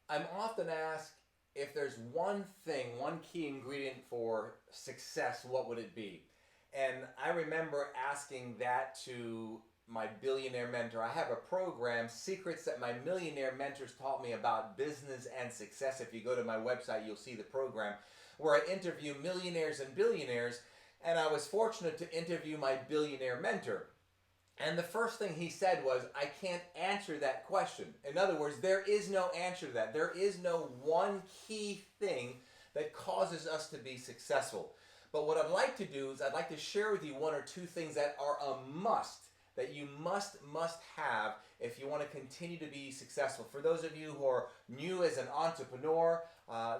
I'm often asked if there's one thing, one key ingredient for success, what would it be? And I remember asking that to my billionaire mentor. I have a program, Secrets That My Millionaire Mentors Taught Me About Business and Success. If you go to my website, you'll see the program where I interview millionaires and billionaires. And I was fortunate to interview my billionaire mentor. And the first thing he said was, I can't answer that question. In other words, there is no answer to that. There is no one key thing that causes us to be successful. But what I'd like to do is I'd like to share with you one or two things that are a must, that you must have if you want to continue to be successful. For those of you who are new as an entrepreneur,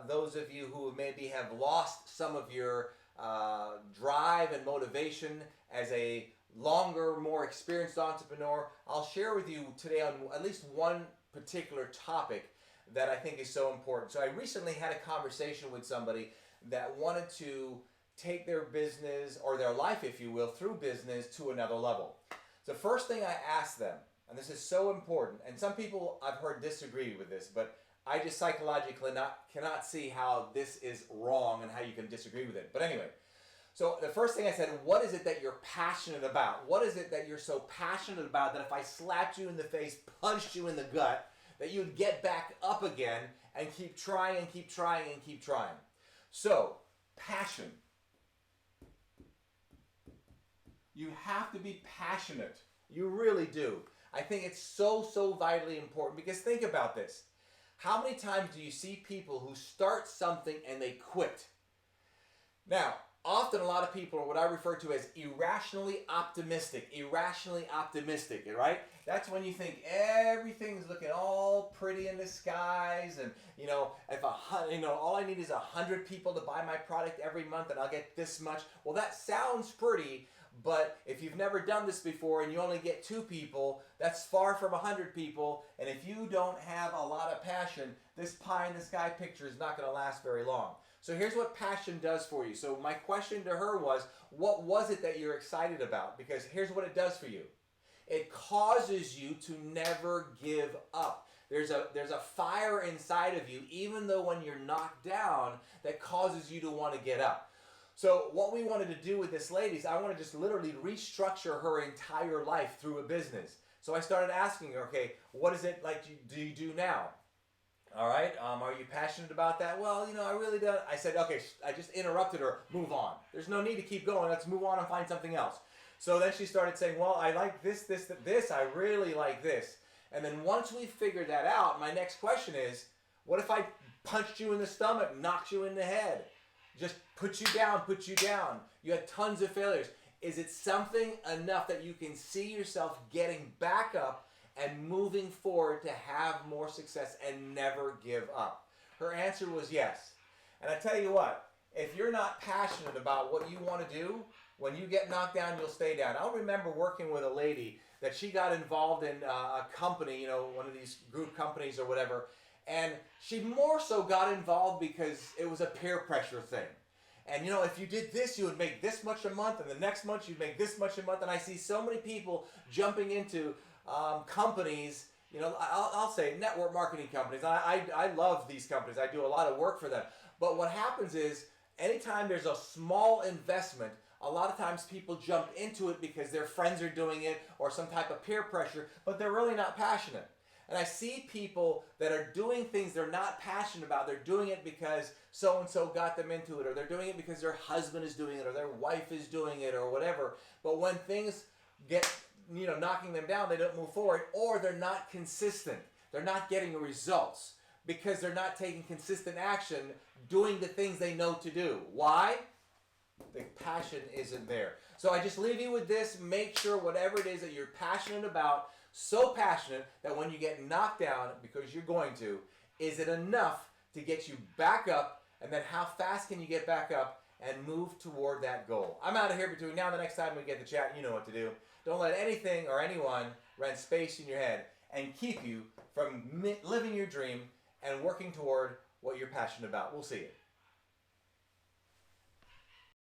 those of you who maybe have lost some of your drive and motivation as a longer, more experienced entrepreneur, I'll share with you today on at least one particular topic that I think is so important. So I recently had a conversation with somebody that wanted to take their business, or their life if you will, through business to another level. The first thing I asked them, and this is so important, and some people I've heard disagree with this, but I just psychologically cannot see how this is wrong and how you can disagree with it. But anyway, so the first thing I said, what is it that you're passionate about? What is it that you're so passionate about that if I slapped you in the face, punched you in the gut, that you'd get back up again and keep trying and keep trying and keep trying? So, passion. You have to be passionate. You really do. I think it's so vitally important, because think about this. How many times do you see people who start something and they quit? Now, often a lot of people are what I refer to as irrationally optimistic, right? That's when you think everything's looking all pretty in the skies, and if all I need is 100 people to buy my product every month and I'll get this much. Well, that sounds pretty, but if you've never done this before and you only get 2 people, that's far from 100 people, and if you don't have a lot of passion, this pie in the sky picture is not going to last very long. So here's what passion does for you. So my question to her was, what was it that you're excited about? Because here's what it does for you. It causes you to never give up. There's a fire inside of you, even though when you're knocked down, that causes you to want to get up. So what we wanted to do with this lady is I want to just literally restructure her entire life through a business. So I started asking her, okay, what is it like do you do now? All right, are you passionate about that? Well, I really don't. I said, okay, I just interrupted her, move on. There's no need to keep going. Let's move on and find something else. So then she started saying, well, I like this, I really like this. And then once we figured that out, my next question is, what if I punched you in the stomach, knocked you in the head? Just put you down. You had tons of failures. Is it something enough that you can see yourself getting back up and moving forward to have more success and never give up? Her answer was yes. And I tell you what, if you're not passionate about what you want to do, when you get knocked down, you'll stay down. I'll remember working with a lady that she got involved in a company, one of these group companies or whatever, and she more so got involved because it was a peer pressure thing. And if you did this, you would make this much a month, and the next month you'd make this much a month. And I see so many people jumping into companies, I'll say network marketing companies. I love these companies. I do a lot of work for them. But what happens is, anytime there's a small investment, a lot of times people jump into it because their friends are doing it or some type of peer pressure, but they're really not passionate. And I see people that are doing things they're not passionate about. They're doing it because so-and-so got them into it, or they're doing it because their husband is doing it, or their wife is doing it, or whatever. But when things get, knocking them down, they don't move forward, or they're not consistent. They're not getting results because they're not taking consistent action, doing the things they know to do. Why? The passion isn't there. So I just leave you with this. Make sure whatever it is that you're passionate about, so passionate that when you get knocked down, because you're going to, is it enough to get you back up? And then how fast can you get back up and move toward that goal? I'm out of here between now and the next time we get to chat. You know what to do. Don't let anything or anyone rent space in your head and keep you from living your dream and working toward what you're passionate about. We'll see you.